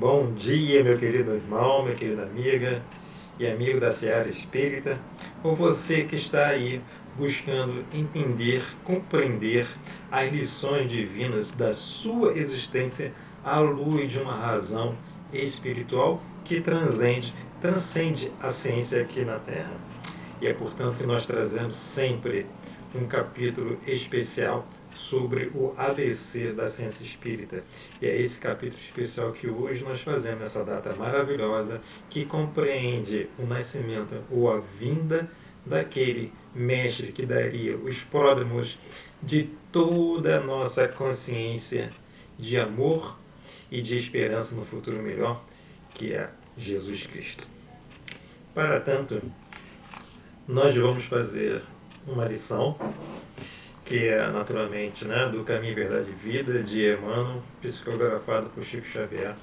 Bom dia, meu querido irmão, minha querida amiga e amigo da Seara Espírita, ou você que está aí buscando entender, compreender as lições divinas da sua existência à luz de uma razão espiritual que transcende a ciência aqui na Terra. E é portanto que nós trazemos sempre um capítulo especial sobre o ABC da ciência espírita. E é esse capítulo especial que hoje nós fazemos nessa data maravilhosa que compreende o nascimento ou a vinda daquele mestre que daria os pródromos de toda a nossa consciência de amor e de esperança no futuro melhor, que é Jesus Cristo. Para tanto, nós vamos fazer uma lição que é naturalmente do Caminho, Verdade e Vida, de Emmanuel, psicografado por Chico Xavier.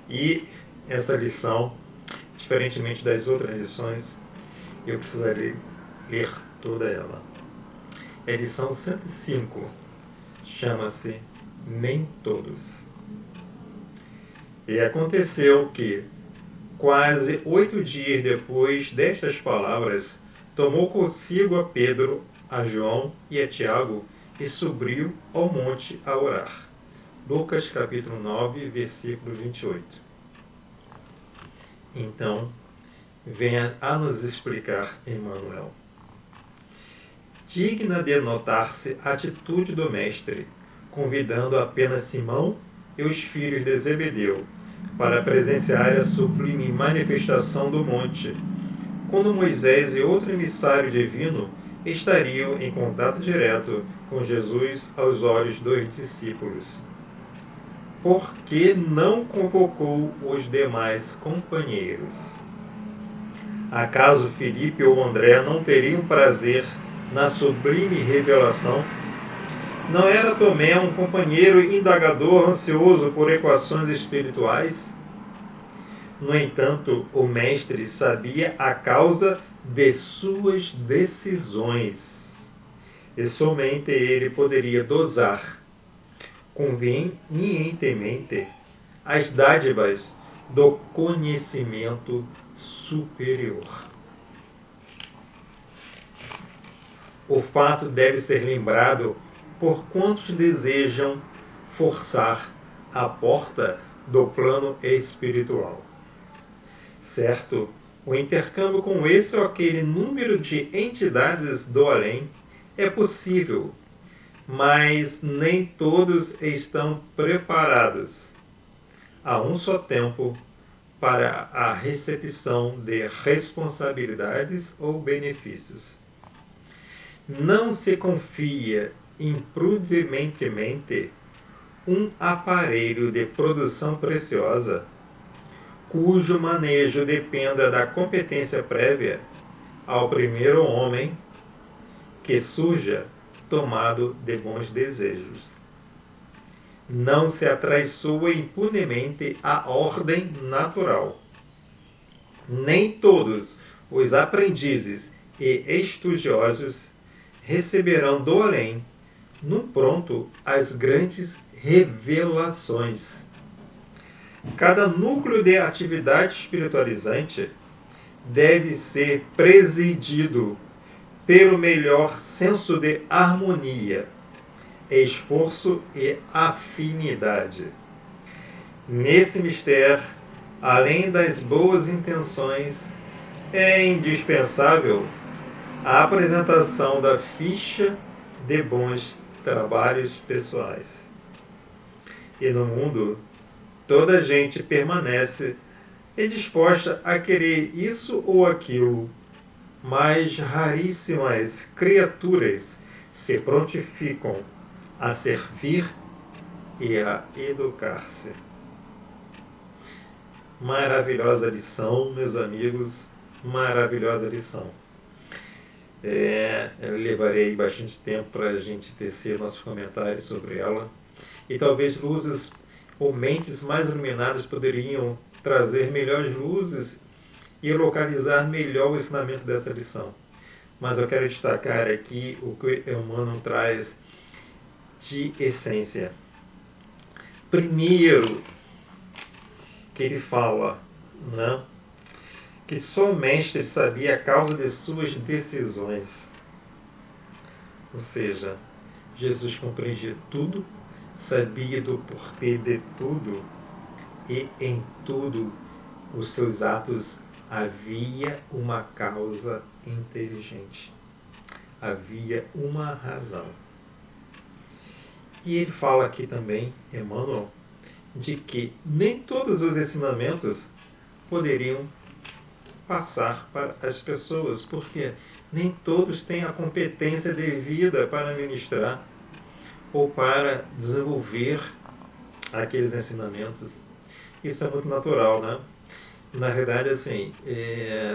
E essa lição, diferentemente das outras lições, eu precisaria ler toda ela. É a lição 105, chama-se Nem Todos. E aconteceu que, quase 8 dias depois destas palavras, tomou consigo a Pedro, a João e a Tiago e subiu ao monte a orar. Lucas capítulo 9, versículo 28. Então, venha a nos explicar Emmanuel. Digna de notar-se a atitude do mestre, convidando apenas Simão e os filhos de Zebedeu para presenciar a sublime manifestação do monte, quando Moisés e outro emissário divino estariam em contato direto com Jesus aos olhos dos discípulos. Por que não convocou os demais companheiros? Acaso Filipe ou André não teriam prazer na sublime revelação? Não era Tomé um companheiro indagador ansioso por equações espirituais? No entanto, o mestre sabia a causa de suas decisões, e somente ele poderia dosar convenientemente as dádivas do conhecimento superior. O fato deve ser lembrado por quantos desejam forçar a porta do plano espiritual. Certo, o intercâmbio com esse ou aquele número de entidades do além é possível, mas nem todos estão preparados a um só tempo para a recepção de responsabilidades ou benefícios. Não se confia imprudentemente um aparelho de produção preciosa, cujo manejo dependa da competência prévia, ao primeiro homem que surja tomado de bons desejos. Não se atraiçoa impunemente a ordem natural. Nem todos os aprendizes e estudiosos receberão do além, no pronto, as grandes revelações. Cada núcleo de atividade espiritualizante deve ser presidido pelo melhor senso de harmonia, esforço e afinidade. Nesse mistério, além das boas intenções, é indispensável a apresentação da ficha de bons trabalhos pessoais. E no mundo, toda a gente permanece disposta a querer isso ou aquilo, mas raríssimas criaturas se prontificam a servir e a educar-se. Maravilhosa lição, meus amigos, maravilhosa lição. Eu levarei bastante tempo para a gente tecer nossos comentários sobre ela, e talvez luzes ou mentes mais iluminadas poderiam trazer melhores luzes e localizar melhor o ensinamento dessa lição. Mas eu quero destacar aqui o que Emmanuel traz de essência. Primeiro, que ele fala, né, que só o mestre sabia a causa de suas decisões. Ou seja, Jesus compreendia tudo, sabia do porquê de tudo, e em tudo os seus atos havia uma causa inteligente. Havia uma razão. E ele fala aqui também, Emmanuel, de que nem todos os ensinamentos poderiam passar para as pessoas, porque nem todos têm a competência devida para ministrar ou para desenvolver aqueles ensinamentos. Isso é muito natural, né? Na verdade, assim,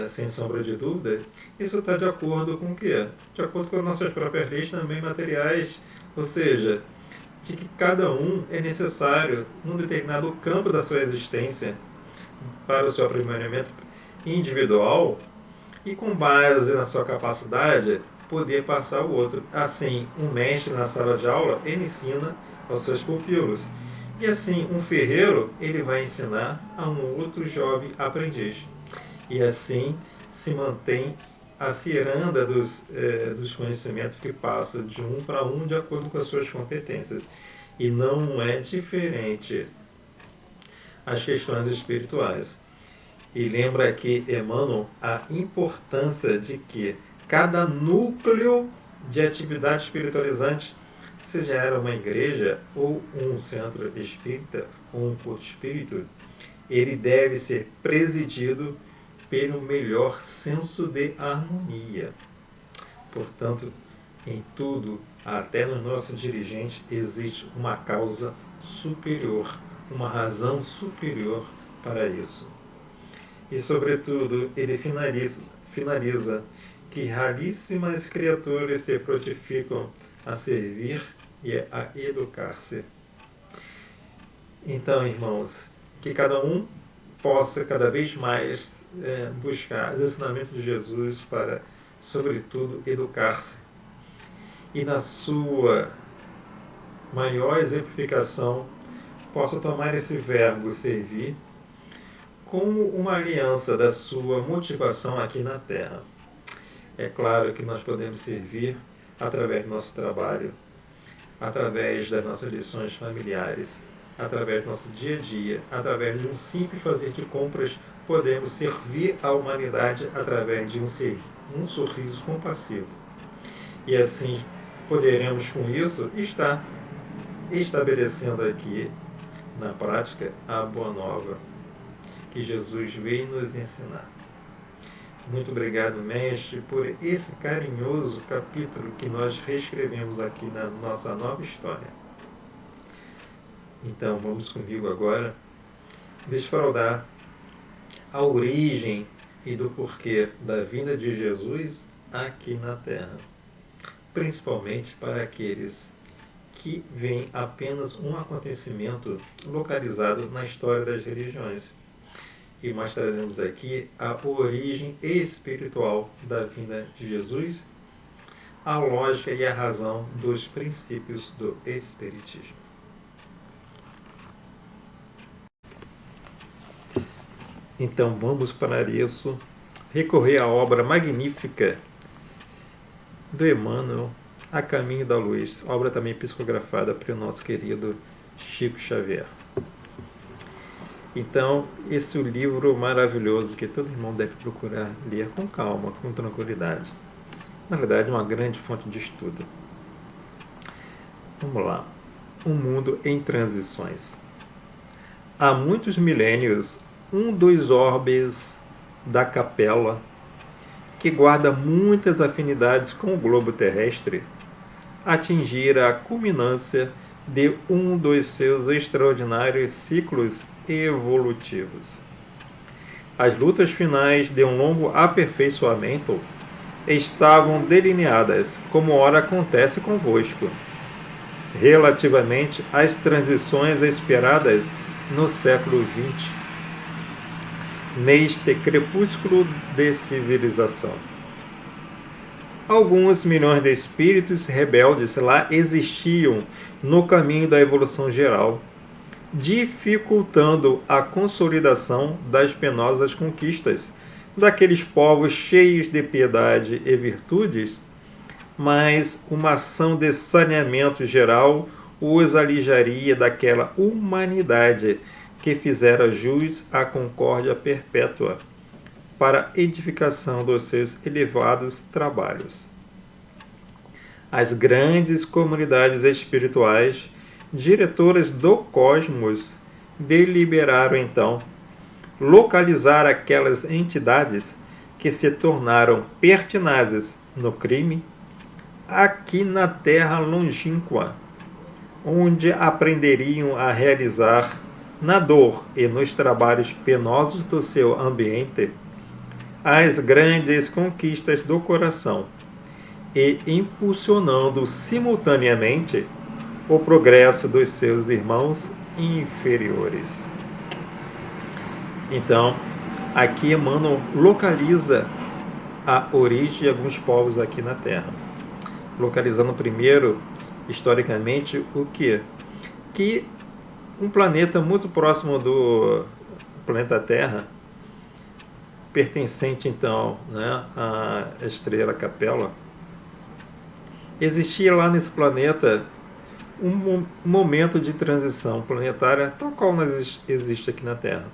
sem sombra de dúvida, isso está de acordo com o quê? De acordo com as nossas próprias leis também materiais, ou seja, de que cada um é necessário num determinado campo da sua existência para o seu aprimoramento individual e, com base na sua capacidade, poder passar o outro. Assim, um mestre na sala de aula, ele ensina aos seus pupilos. E assim, um ferreiro, ele vai ensinar a um outro jovem aprendiz. E assim se mantém a ciranda dos conhecimentos que passa de um para um de acordo com as suas competências. E não é diferente as questões espirituais. E lembra aqui, Emmanuel, a importância de que cada núcleo de atividade espiritualizante, seja era uma igreja ou um centro espírita ou um culto espírito, ele deve ser presidido pelo melhor senso de harmonia. Portanto, em tudo, até nos nossos dirigentes, existe uma causa superior, uma razão superior para isso. E, sobretudo, ele finaliza que raríssimas criaturas se frutificam a servir e a educar-se. Então, irmãos, que cada um possa cada vez mais buscar os ensinamentos de Jesus para, sobretudo, educar-se. E na sua maior exemplificação, possa tomar esse verbo servir como uma aliança da sua motivação aqui na Terra. É claro que nós podemos servir através do nosso trabalho, através das nossas lições familiares, através do nosso dia a dia, através de um simples fazer de compras, podemos servir a humanidade através de um sorriso compassivo. E assim poderemos com isso estar estabelecendo aqui na prática a boa nova que Jesus veio nos ensinar. Muito obrigado, mestre, por esse carinhoso capítulo que nós reescrevemos aqui na nossa nova história. Então, vamos comigo agora desfraldar a origem e do porquê da vinda de Jesus aqui na Terra, principalmente para aqueles que veem apenas um acontecimento localizado na história das religiões. E nós trazemos aqui a origem espiritual da vinda de Jesus, a lógica e a razão dos princípios do Espiritismo. Então vamos para isso recorrer à obra magnífica do Emmanuel, A Caminho da Luz, obra também psicografada pelo nosso querido Chico Xavier. Então, esse é um livro maravilhoso que todo irmão deve procurar ler com calma, com tranquilidade. Na verdade, é uma grande fonte de estudo. Vamos lá. Um mundo em transições. Há muitos milênios, um dos orbes da capela, que guarda muitas afinidades com o globo terrestre, atingira a culminância de um dos seus extraordinários ciclos evolutivos. As lutas finais de um longo aperfeiçoamento estavam delineadas, como ora acontece convosco, relativamente às transições esperadas no século XX, neste crepúsculo de civilização. Alguns milhões de espíritos rebeldes lá existiam no caminho da evolução geral, dificultando a consolidação das penosas conquistas daqueles povos cheios de piedade e virtudes, mas uma ação de saneamento geral os alijaria daquela humanidade que fizera jus à concórdia perpétua para a edificação dos seus elevados trabalhos. As grandes comunidades espirituais, diretoras do cosmos, deliberaram então localizar aquelas entidades que se tornaram pertinazes no crime aqui na terra longínqua, onde aprenderiam a realizar na dor e nos trabalhos penosos do seu ambiente as grandes conquistas do coração e impulsionando simultaneamente o progresso dos seus irmãos inferiores. Então, aqui Emmanuel localiza a origem de alguns povos aqui na Terra. Localizando primeiro, historicamente, o quê? Que um planeta muito próximo do planeta Terra, pertencente então, né, à estrela Capella, existia lá nesse planeta um momento de transição planetária tal qual existe aqui na Terra.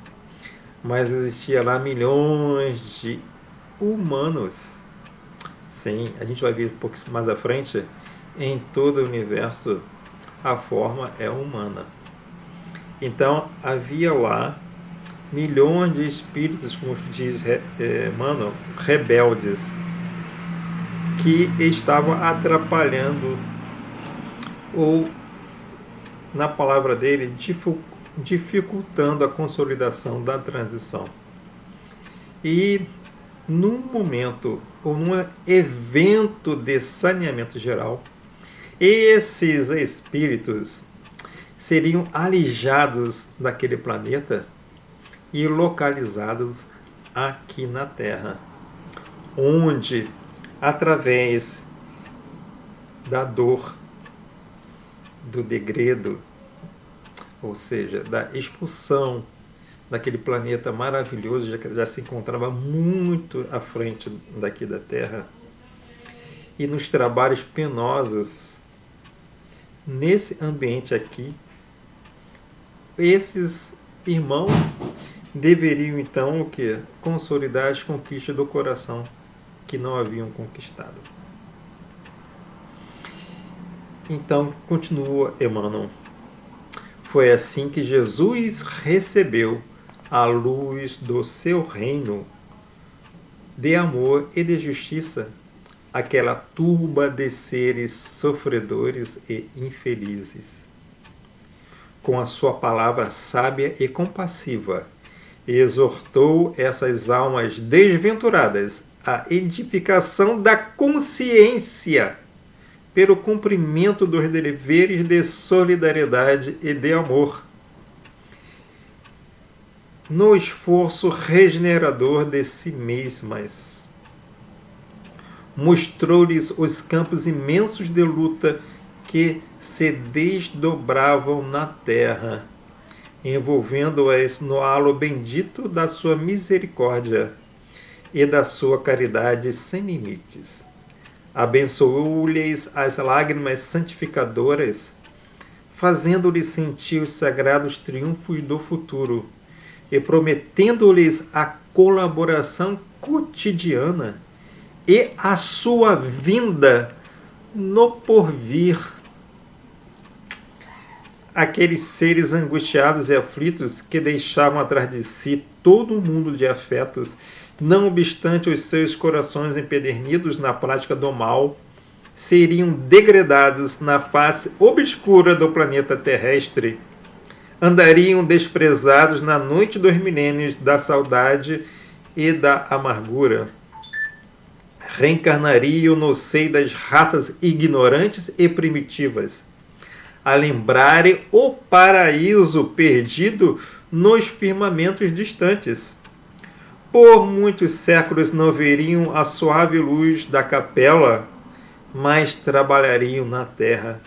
Mas existia lá milhões de humanos. Sim, a gente vai ver um pouco mais à frente, em todo o universo a forma é humana. Então havia lá milhões de espíritos, como diz Emmanuel, rebeldes, que estavam atrapalhando, ou, na palavra dele, dificultando a consolidação da transição. E num momento, ou num evento de saneamento geral, esses espíritos seriam alijados daquele planeta e localizados aqui na Terra, onde, através da dor, do degredo, ou seja, da expulsão daquele planeta maravilhoso, já se encontrava muito à frente daqui da Terra, e nos trabalhos penosos, nesse ambiente aqui, esses irmãos deveriam então o quê? Consolidar as conquistas do coração que não haviam conquistado. Então, continua Emmanuel. Foi assim que Jesus recebeu a luz do seu reino de amor e de justiça, aquela turba de seres sofredores e infelizes. Com a sua palavra sábia e compassiva, exortou essas almas desventuradas à edificação da consciência pelo cumprimento dos deveres de solidariedade e de amor, no esforço regenerador de si mesmas. Mostrou-lhes os campos imensos de luta que se desdobravam na terra, envolvendo-as no halo bendito da sua misericórdia e da sua caridade sem limites. Abençoou-lhes as lágrimas santificadoras, fazendo-lhes sentir os sagrados triunfos do futuro e prometendo-lhes a colaboração cotidiana e a sua vinda no porvir. Aqueles seres angustiados e aflitos que deixavam atrás de si todo um mundo de afetos, não obstante os seus corações empedernidos na prática do mal, seriam degradados na face obscura do planeta terrestre, andariam desprezados na noite dos milênios da saudade e da amargura, reencarnariam no seio das raças ignorantes e primitivas, a lembrarem o paraíso perdido nos firmamentos distantes. Por muitos séculos não veriam a suave luz da capela, mas trabalhariam na terra,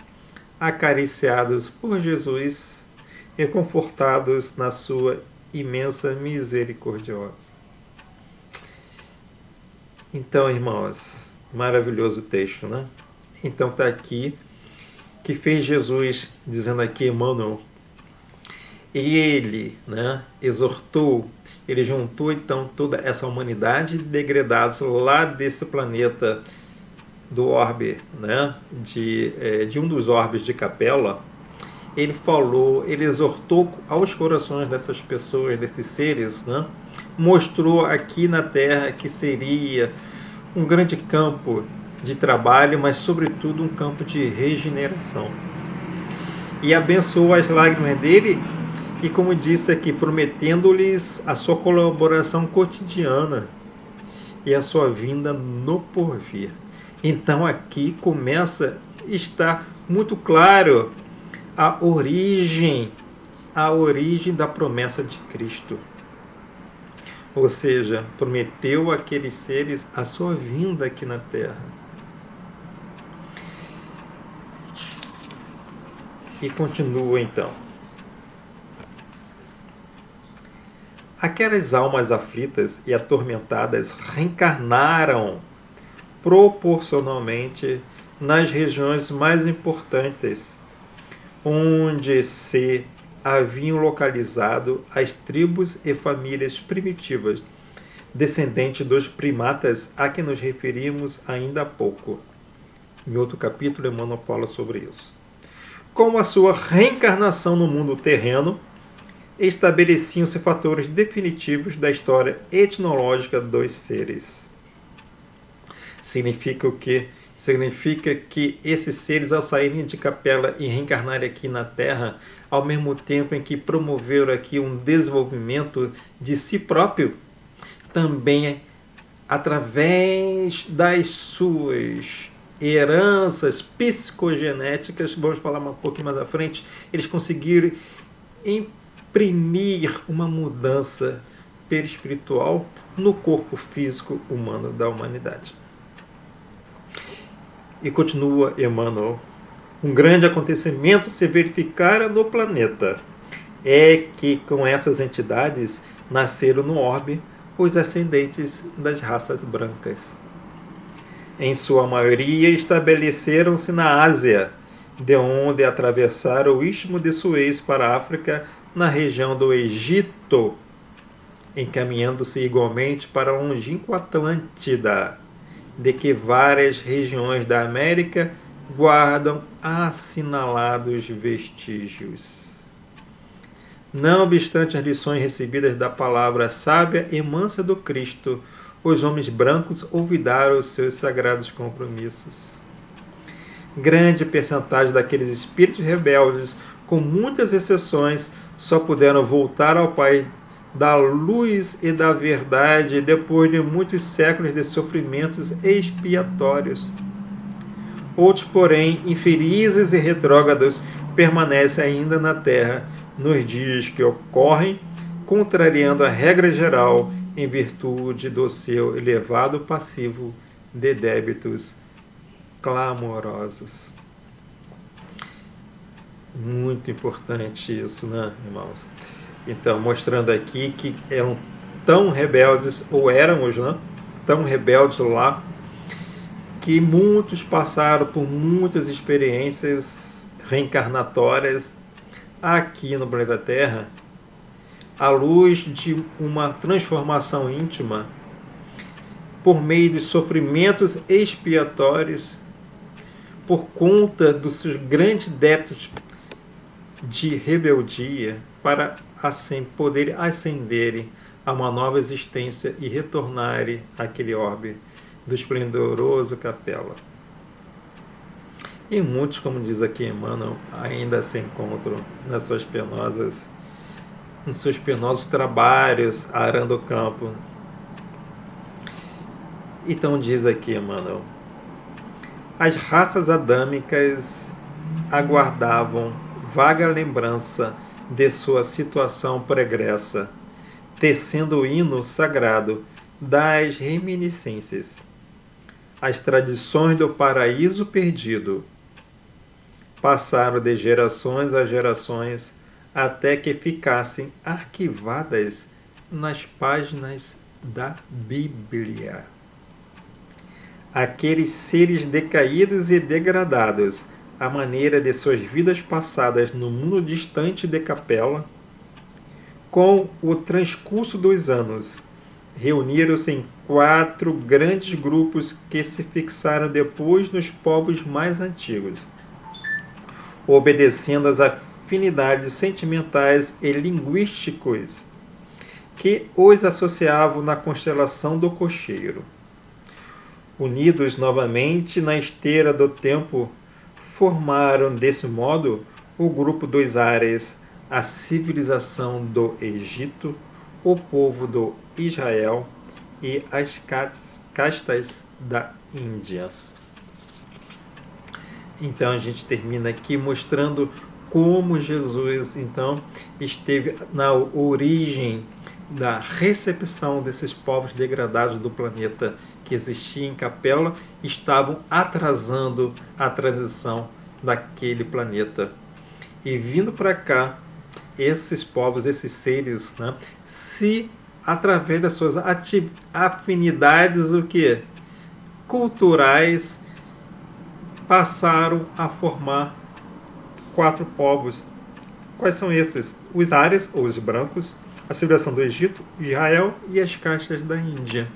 acariciados por Jesus, e confortados na sua imensa misericordiosa. Então, irmãos, maravilhoso texto, né? Então está aqui, que fez Jesus, dizendo aqui, Emmanuel, ele, né, exortou, ele juntou então toda essa humanidade de degradados lá desse planeta do orbe, né, de um dos orbes de Capela. Ele falou, ele exortou aos corações dessas pessoas, desses seres, né, mostrou aqui na Terra que seria um grande campo de trabalho, mas sobretudo um campo de regeneração. E abençoou as lágrimas dele e, como disse aqui, prometendo-lhes a sua colaboração cotidiana e a sua vinda no porvir. Então aqui começa a estar muito claro a origem da promessa de Cristo. Ou seja, prometeu àqueles seres a sua vinda aqui na Terra. E continua então. Aquelas almas aflitas e atormentadas reencarnaram proporcionalmente nas regiões mais importantes, onde se haviam localizado as tribos e famílias primitivas, descendentes dos primatas a que nos referimos ainda há pouco. Em outro capítulo, Emmanuel fala sobre isso. Com a sua reencarnação no mundo terreno, estabeleciam-se fatores definitivos da história etnológica dos seres. Significa o quê? Significa que esses seres, ao saírem de Capela e reencarnarem aqui na Terra, ao mesmo tempo em que promoveram aqui um desenvolvimento de si próprio, também através das suas heranças psicogenéticas, vamos falar um pouquinho mais à frente, eles conseguiram imprimir uma mudança perispiritual no corpo físico humano da humanidade. E continua Emmanuel. Um grande acontecimento se verificara no planeta. É que com essas entidades nasceram no orbe os ascendentes das raças brancas. Em sua maioria estabeleceram-se na Ásia, de onde atravessaram o Istmo de Suez para a África, na região do Egito, encaminhando-se igualmente para a longínqua Atlântida, de que várias regiões da América guardam assinalados vestígios. Não obstante as lições recebidas da palavra sábia e mansa do Cristo, os homens brancos olvidaram os seus sagrados compromissos. Grande percentagem daqueles espíritos rebeldes, com muitas exceções, só puderam voltar ao Pai da luz e da verdade depois de muitos séculos de sofrimentos expiatórios. Outros, porém, infelizes e retrógrados, permanecem ainda na Terra nos dias que ocorrem, contrariando a regra geral em virtude do seu elevado passivo de débitos clamorosos. Muito importante isso, né, irmãos? Então, mostrando aqui que eram tão rebeldes, ou éramos, né, tão rebeldes lá, que muitos passaram por muitas experiências reencarnatórias aqui no planeta Terra, à luz de uma transformação íntima, por meio de sofrimentos expiatórios, por conta dos seus grandes débitos de rebeldia, para assim poderem ascenderem a uma nova existência e retornarem àquele orbe do esplendoroso Capela. E muitos, como diz aqui Emmanuel, ainda se encontram nos seus penosos trabalhos arando o campo. Então diz aqui Emmanuel: as raças adâmicas aguardavam vaga lembrança de sua situação pregressa, tecendo o hino sagrado das reminiscências. As tradições do paraíso perdido passaram de gerações a gerações até que ficassem arquivadas nas páginas da Bíblia. Aqueles seres decaídos e degradados, à maneira de suas vidas passadas no mundo distante de Capela, com o transcurso dos anos, reuniram-se em 4 grandes grupos que se fixaram depois nos povos mais antigos, obedecendo às afinidades sentimentais e linguísticas que os associavam na constelação do cocheiro. Unidos novamente na esteira do tempo, formaram desse modo o grupo dos Ares, a civilização do Egito, o povo do Israel e as castas da Índia. Então a gente termina aqui mostrando como Jesus então esteve na origem da recepção desses povos degradados do planeta que existia em Capela, estavam atrasando a transição daquele planeta. E vindo para cá, esses povos, esses seres, né, se através das suas afinidades culturais, passaram a formar 4 povos. Quais são esses? Os Árias, ou os brancos, a civilização do Egito, Israel e as castas da Índia.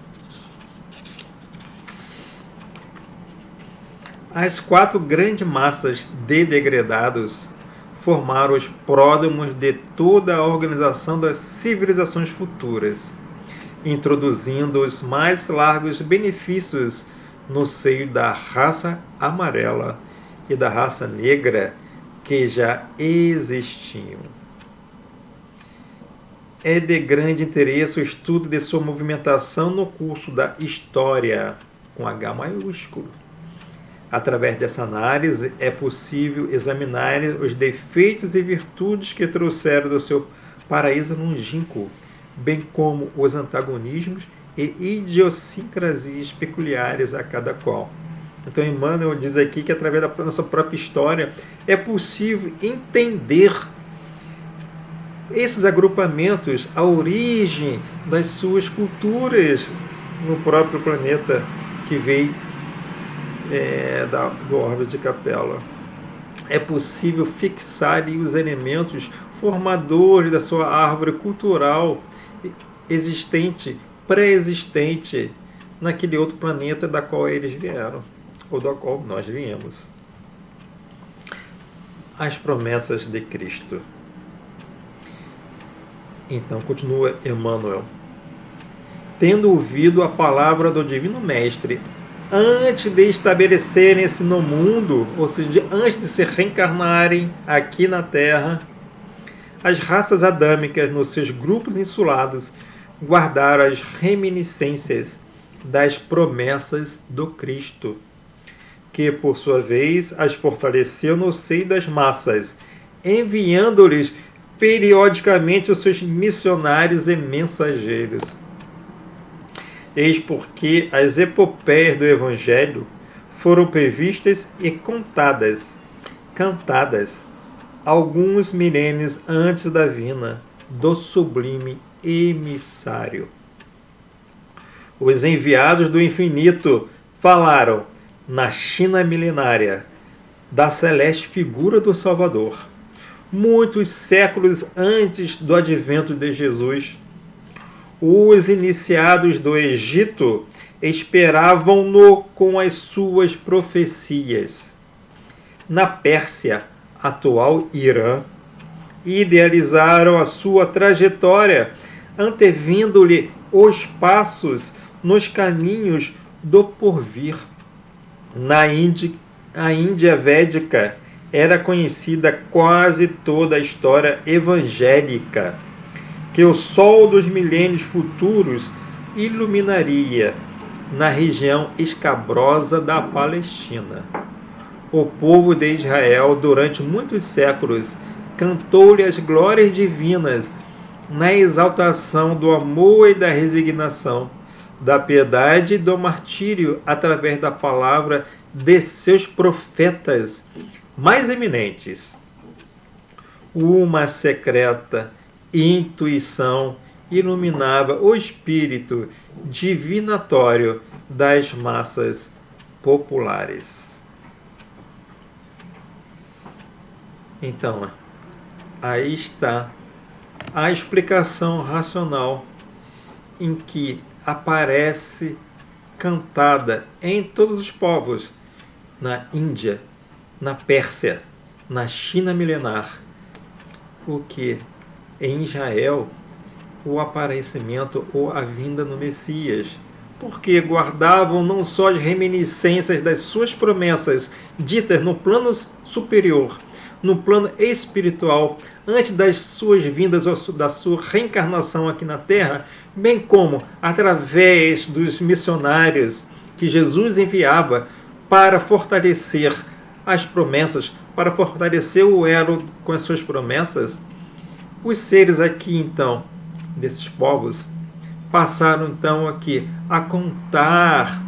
As 4 grandes massas de degradados formaram os pródromos de toda a organização das civilizações futuras, introduzindo os mais largos benefícios no seio da raça amarela e da raça negra que já existiam. É de grande interesse o estudo de sua movimentação no curso da história, com H maiúsculo. Através dessa análise, é possível examinar os defeitos e virtudes que trouxeram do seu paraíso longínquo, bem como os antagonismos e idiosincrasias peculiares a cada qual. Então, Emmanuel diz aqui que, através da nossa própria história, é possível entender esses agrupamentos, a origem das suas culturas no próprio planeta que veio do orbe de Capela. É possível fixar os elementos formadores da sua árvore cultural existente, pré-existente naquele outro planeta da qual eles vieram, ou da qual nós viemos. As promessas de Cristo. Então, continua Emmanuel. Tendo ouvido a palavra do Divino Mestre, antes de estabelecerem-se no mundo, ou seja, antes de se reencarnarem aqui na Terra, as raças adâmicas, nos seus grupos insulados, guardaram as reminiscências das promessas do Cristo, que, por sua vez, as fortaleceu no seio das massas, enviando-lhes periodicamente os seus missionários e mensageiros. Eis porque as epopeias do Evangelho foram previstas e cantadas, alguns milênios antes da vinda do sublime emissário. Os enviados do infinito falaram, na China milenária, da celeste figura do Salvador, muitos séculos antes do advento de Jesus. Os iniciados do Egito esperavam-no com as suas profecias. Na Pérsia, atual Irã, idealizaram a sua trajetória, antevindo-lhe os passos nos caminhos do porvir. Na Índia védica era conhecida quase toda a história evangélica, que o sol dos milênios futuros iluminaria na região escabrosa da Palestina. O povo de Israel, durante muitos séculos, cantou-lhe as glórias divinas na exaltação do amor e da resignação, da piedade e do martírio através da palavra de seus profetas mais eminentes. uma secreta intuição iluminava o espírito divinatório das massas populares. Então, aí está a explicação racional em que aparece cantada em todos os povos, na Índia, na Pérsia, na China milenar, o que em Israel o aparecimento ou a vinda do Messias, porque guardavam não só as reminiscências das suas promessas ditas no plano superior, no plano espiritual, antes das suas vindas, da sua reencarnação aqui na Terra, bem como através dos missionários que Jesus enviava para fortalecer as promessas, para fortalecer o elo com as suas promessas. Os seres aqui, então, desses povos, passaram, então, aqui a contar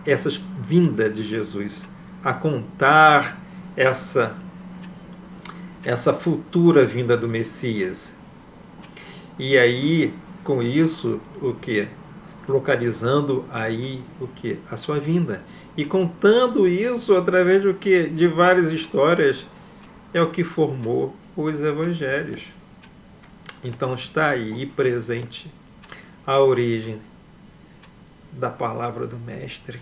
essas vindas de Jesus, a contar essa futura vinda do Messias. E aí, com isso, o que? Localizando aí o que? A sua vinda. E contando isso através do que? De várias histórias, é o que formou os evangelhos. Então está aí presente a origem da palavra do Mestre,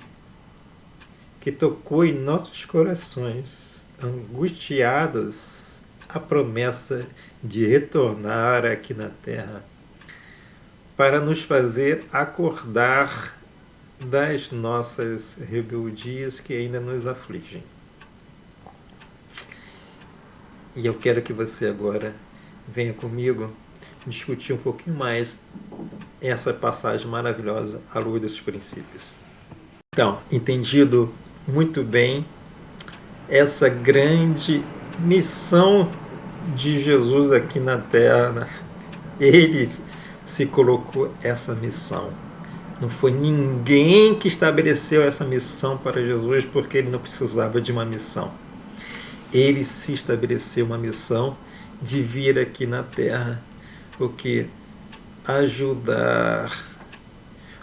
que tocou em nossos corações, angustiados, a promessa de retornar aqui na Terra, para nos fazer acordar das nossas rebeldias que ainda nos afligem. E eu quero que você agora venha comigo discutir um pouquinho mais essa passagem maravilhosa à luz dos princípios. Então, entendido muito bem essa grande missão de Jesus aqui na Terra, ele se colocou essa missão. Não foi ninguém que estabeleceu essa missão para Jesus, porque ele não precisava de uma missão. Ele se estabeleceu uma missão de vir aqui na Terra, o que? Ajudar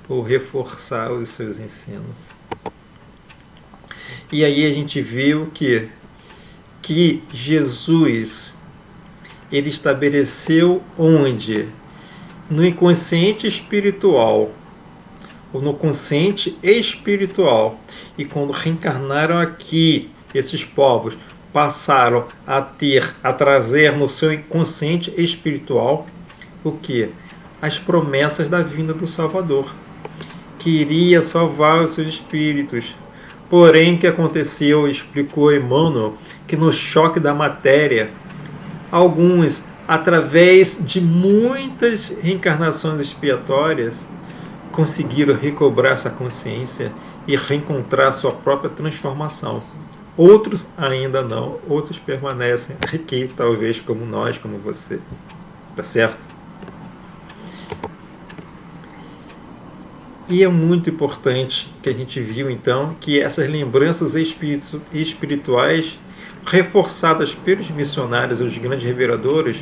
ou reforçar os seus ensinos. E aí a gente viu que Jesus, ele estabeleceu onde? No inconsciente espiritual, ou no consciente espiritual. E quando reencarnaram aqui, esses povos passaram a trazer no seu inconsciente espiritual o que? As promessas da vinda do Salvador, que iria salvar os seus espíritos. Porém, o que aconteceu, explicou Emmanuel, que no choque da matéria, alguns, através de muitas reencarnações expiatórias, conseguiram recobrar essa consciência e reencontrar sua própria transformação. Outros ainda não, outros permanecem aqui, talvez como nós, como você. Tá certo? E é muito importante que a gente viu, então, que essas lembranças espirituais, reforçadas pelos missionários, os grandes reveladores,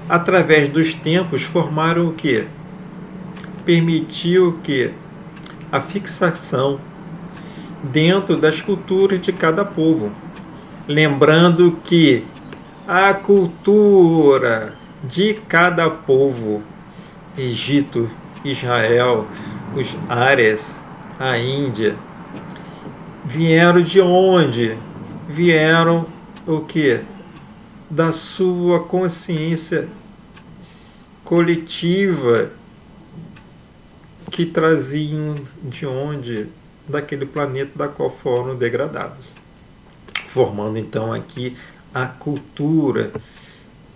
através dos tempos, formaram o quê? Permitiu que a fixação dentro das culturas de cada povo. Lembrando que a cultura de cada povo, Egito, Israel, os Árias, a Índia, vieram de onde? Vieram o quê? Da sua consciência coletiva, que traziam de onde? Daquele planeta da qual foram degradados, formando então aqui a cultura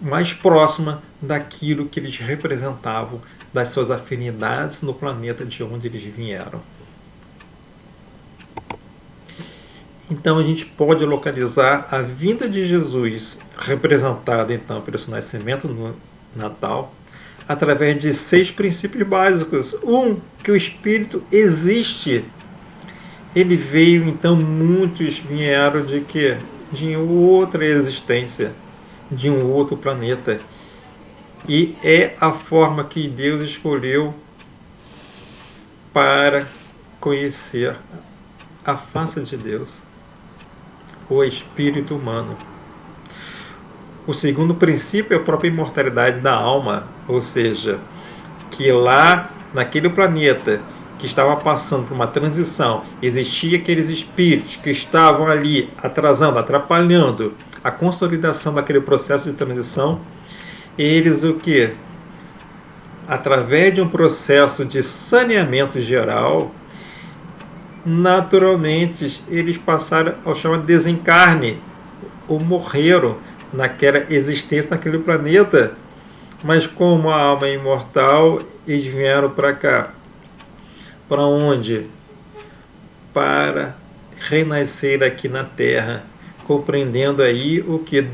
mais próxima daquilo que eles representavam, das suas afinidades no planeta de onde eles vieram. Então a gente pode localizar a vinda de Jesus, representada então pelo seu nascimento no Natal, através de 6 princípios básicos. Que o Espírito existe. Ele veio, então muitos vieram de quê? De outra existência, de um outro planeta. E é a forma que Deus escolheu para conhecer a face de Deus, o espírito humano. O segundo princípio é a própria imortalidade da alma, ou seja, que lá naquele planeta que estava passando por uma transição, existiam aqueles espíritos que estavam ali atrasando, atrapalhando a consolidação daquele processo de transição. Eles o que? Através de um processo de saneamento geral, naturalmente eles passaram ao chamado desencarne, ou morreram naquela existência naquele planeta. Mas como a alma é imortal, eles vieram para cá. Para onde? Para renascer aqui na Terra, compreendendo aí o que?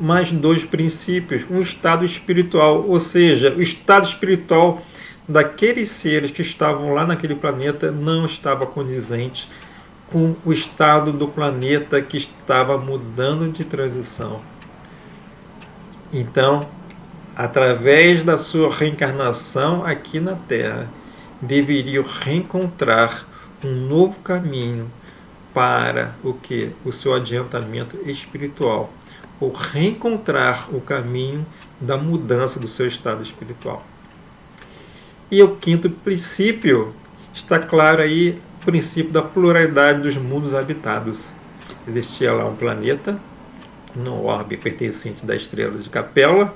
Mais dois princípios, um estado espiritual, ou seja, o estado espiritual daqueles seres que estavam lá naquele planeta não estava condizente com o estado do planeta que estava mudando de transição. Então, através da sua reencarnação aqui na Terra, deveriam reencontrar um novo caminho para o que? O seu adiantamento espiritual, ou reencontrar o caminho da mudança do seu estado espiritual. E o quinto princípio, está claro aí, o princípio da pluralidade dos mundos habitados. Existia lá um planeta, no orbe pertencente da estrela de Capela,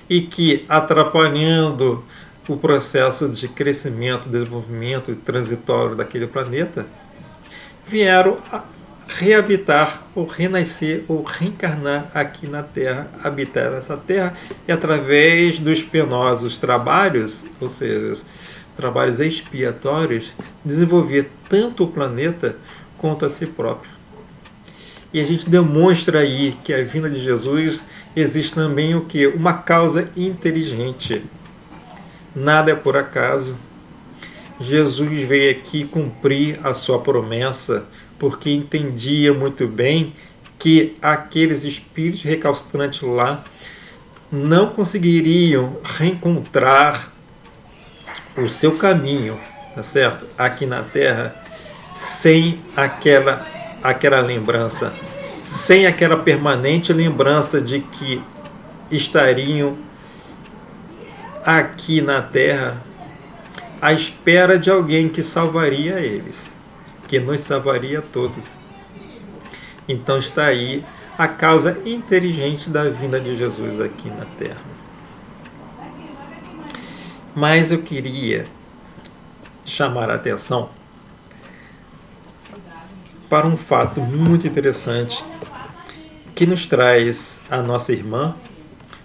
e que, atrapalhando o processo de crescimento, desenvolvimento transitório daquele planeta, vieram a reabitar, ou renascer, ou reencarnar aqui na Terra, habitar essa Terra, e através dos penosos trabalhos, ou seja, trabalhos expiatórios, desenvolver tanto o planeta quanto a si próprio. E a gente demonstra aí que a vinda de Jesus existe também o que? Uma causa inteligente. Nada é por acaso. Jesus veio aqui cumprir a sua promessa, porque entendia muito bem que aqueles espíritos recalcitrantes lá não conseguiriam reencontrar o seu caminho, tá certo? Aqui na Terra, sem aquela lembrança, sem aquela permanente lembrança de que estariam aqui na Terra à espera de alguém que salvaria eles, que nos salvaria a todos. Então está aí a causa inteligente da vinda de Jesus aqui na Terra. Mas eu queria chamar a atenção para um fato muito interessante que nos traz a nossa irmã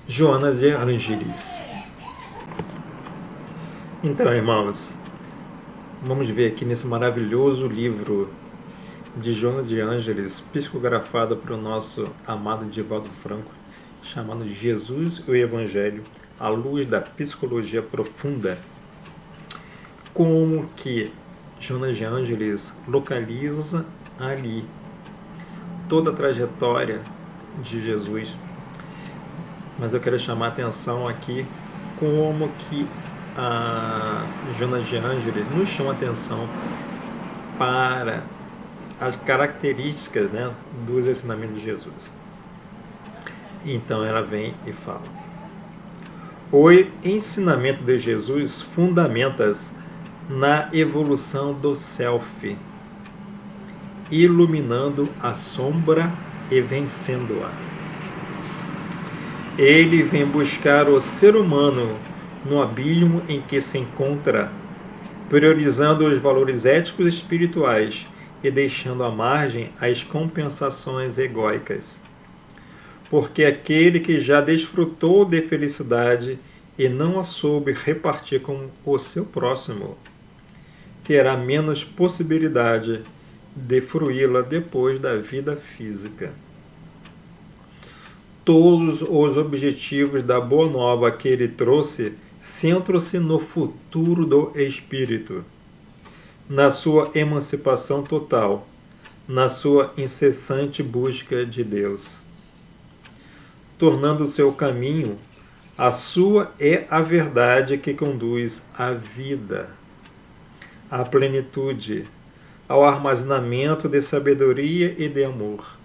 Joana de Ângeles. Então, irmãos, vamos ver aqui nesse maravilhoso livro de Joana de Ângeles, psicografado pelo nosso amado Divaldo Franco, chamado Jesus e o Evangelho, à luz da psicologia profunda, como que Joana de Ângeles localiza ali toda a trajetória de Jesus. Mas eu quero chamar a atenção aqui como que a Joana de Ângeles nos chama a atenção para as características, né, dos ensinamentos de Jesus. Então ela vem e fala: o ensinamento de Jesus fundamenta-se na evolução do self, iluminando a sombra e vencendo-a. Ele vem buscar o ser humano no abismo em que se encontra, priorizando os valores éticos e espirituais e deixando à margem as compensações egóicas. Porque aquele que já desfrutou de felicidade e não a soube repartir com o seu próximo, terá menos possibilidade de fruí-la depois da vida física. Todos os objetivos da Boa Nova que ele trouxe centram-se no futuro do espírito, na sua emancipação total, na sua incessante busca de Deus. tornando o seu caminho. A sua é a verdade que conduz à vida, à plenitude, ao armazenamento de sabedoria e de amor.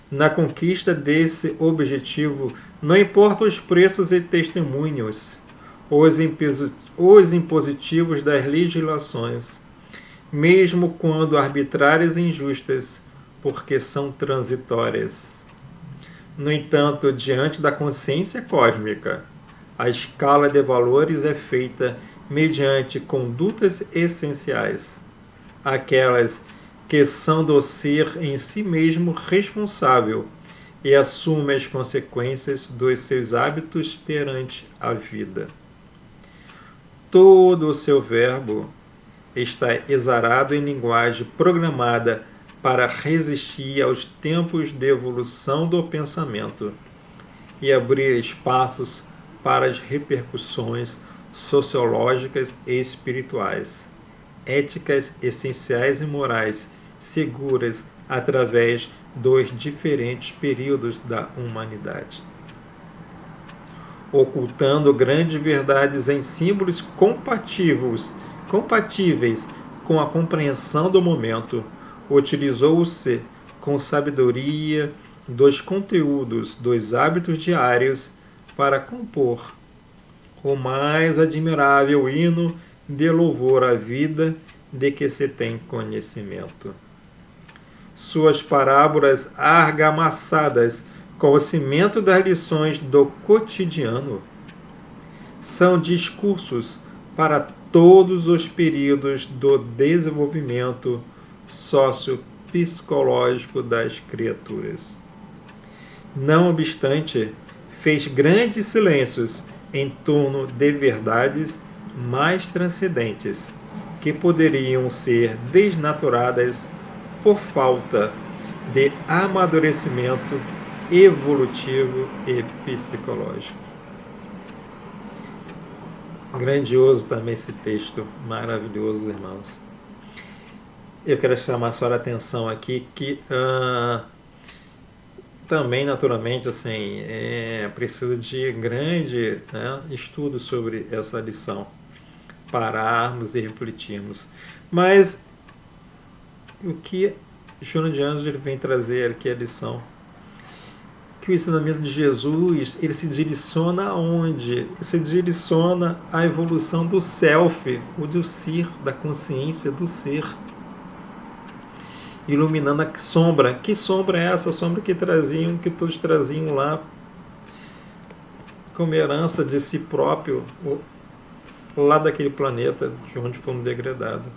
Na conquista desse objetivo, não importam os preços e testemunhos, os impositivos das legislações, mesmo quando arbitrárias e injustas, porque são transitórias. No entanto, diante da consciência cósmica, a escala de valores é feita mediante condutas essenciais, aquelas que são do ser em si mesmo responsável e assume as consequências dos seus hábitos perante a vida. Todo o seu verbo está exarado em linguagem programada para resistir aos tempos de evolução do pensamento e abrir espaços para as repercussões sociológicas e espirituais, éticas essenciais e morais seguras através dos diferentes períodos da humanidade, ocultando grandes verdades em símbolos compatíveis com a compreensão do momento. Utilizou-se com sabedoria dos conteúdos dos hábitos diários para compor o mais admirável hino de louvor à vida de que se tem conhecimento. Suas parábolas argamassadas com o cimento das lições do cotidiano são discursos para todos os períodos do desenvolvimento sociopsicológico das criaturas. Não obstante, fez grandes silêncios em torno de verdades mais transcendentes, que poderiam ser desnaturadas por falta de amadurecimento evolutivo e psicológico. Grandioso também esse texto, maravilhoso, irmãos. Eu quero chamar a sua atenção aqui que também, naturalmente, assim, precisa de grande estudo sobre essa lição, pararmos e refletirmos. Mas o que Joana de Ângeles vem trazer aqui a lição? Que o ensinamento de Jesus, ele se direciona aonde? Ele se direciona à evolução do self, ou do ser, da consciência do ser. Iluminando a sombra. Que sombra é essa? A sombra que todos traziam lá como herança de si próprio, lá daquele planeta de onde fomos degradados.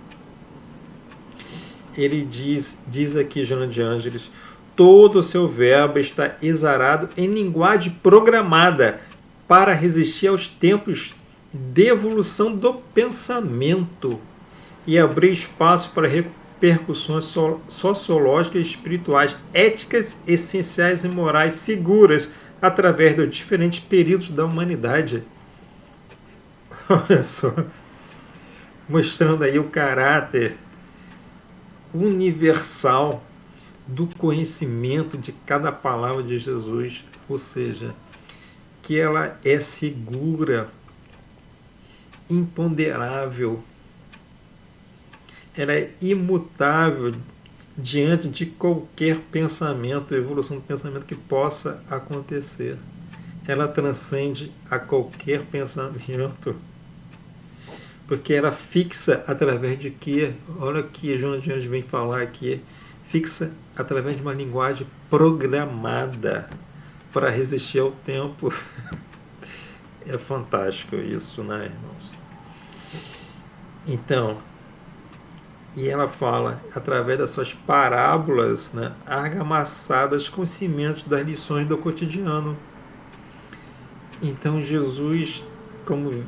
Ele diz aqui, Joana de Ângeles, todo o seu verbo está exarado em linguagem programada para resistir aos tempos de evolução do pensamento e abrir espaço para repercussões sociológicas e espirituais, éticas, essenciais e morais seguras através dos diferentes períodos da humanidade. Olha só, mostrando aí o caráter universal do conhecimento de cada palavra de Jesus, ou seja, que ela é segura, imponderável, ela é imutável diante de qualquer pensamento, evolução do pensamento que possa acontecer. Ela transcende a qualquer pensamento, porque ela fixa através de quê? Olha o que Joana de Ângeles vem falar aqui, fixa através de uma linguagem programada para resistir ao tempo. É fantástico isso, né, irmãos? Então, e ela fala através das suas parábolas, né, argamassadas com cimentos das lições do cotidiano. Então Jesus, como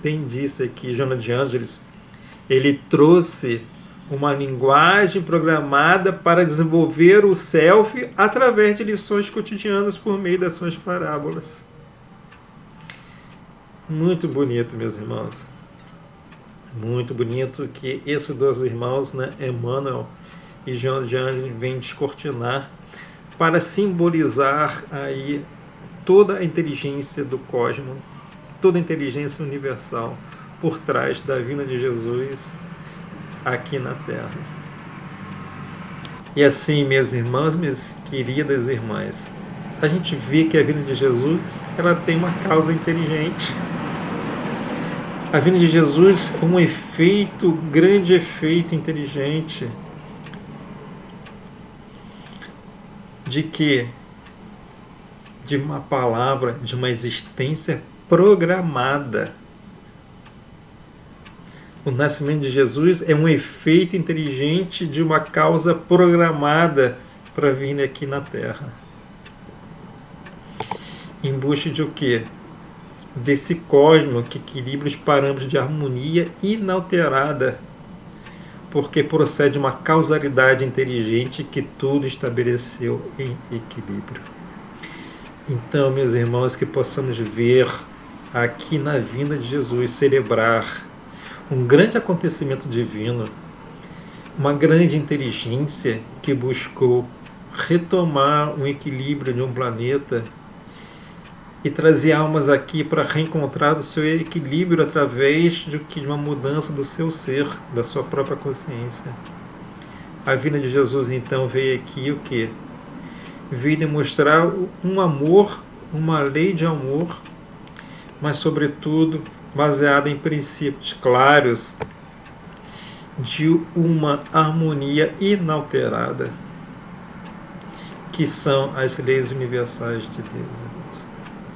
bem disse aqui Joana de Ângeles, ele trouxe uma linguagem programada para desenvolver o self através de lições cotidianas por meio das suas parábolas. Muito bonito, meus irmãos. Muito bonito que esses dois irmãos, né, Emmanuel e Joana de Ângeles, vêm descortinar para simbolizar aí toda a inteligência do cosmos, toda a inteligência universal por trás da vinda de Jesus aqui na Terra. E assim, meus irmãos, minhas queridas irmãs, a gente vê que a vinda de Jesus, ela tem uma causa inteligente. A vinda de Jesus é um efeito, grande efeito inteligente de que? De uma palavra, de uma existência programada. O nascimento de Jesus é um efeito inteligente de uma causa programada para vir aqui na Terra. Em busca de o quê? Desse cosmos que equilibra os parâmetros de harmonia inalterada, porque procede uma causalidade inteligente que tudo estabeleceu em equilíbrio. Então, meus irmãos, que possamos ver aqui na vinda de Jesus, celebrar um grande acontecimento divino, uma grande inteligência que buscou retomar um equilíbrio de um planeta e trazer almas aqui para reencontrar o seu equilíbrio através de uma mudança do seu ser, da sua própria consciência. A vinda de Jesus, então, veio aqui o quê? Veio demonstrar um amor, uma lei de amor, mas, sobretudo, baseada em princípios claros de uma harmonia inalterada, que são as leis universais de Deus.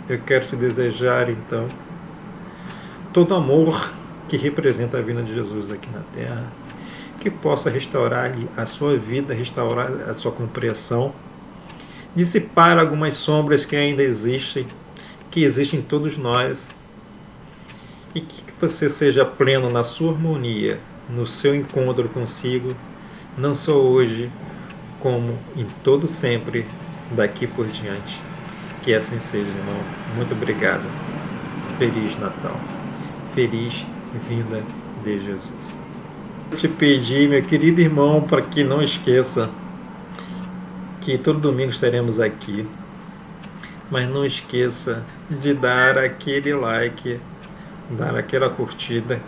Eu quero te desejar, então, todo amor que representa a vinda de Jesus aqui na Terra, que possa restaurar-lhe a sua vida, restaurar a sua compreensão, dissipar algumas sombras que ainda existem, que existem em todos nós, e que você seja pleno na sua harmonia, no seu encontro consigo, não só hoje, como em todo sempre, daqui por diante. Que assim seja, irmão. Muito obrigado. Feliz Natal. Feliz vinda de Jesus. Eu te pedi, meu querido irmão, para que não esqueça que todo domingo estaremos aqui. Mas não esqueça de dar aquele like, dar aquela curtida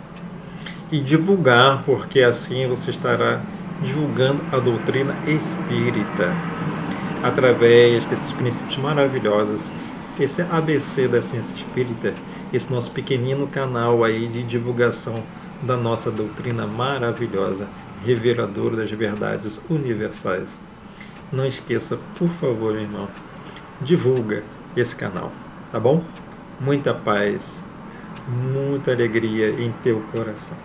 e divulgar, porque assim você estará divulgando a doutrina espírita através desses princípios maravilhosos, esse ABC da ciência espírita, esse nosso pequenino canal aí de divulgação da nossa doutrina maravilhosa, reveladora das verdades universais. Não esqueça, por favor, irmão, divulga esse canal, tá bom? Muita paz, muita alegria em teu coração.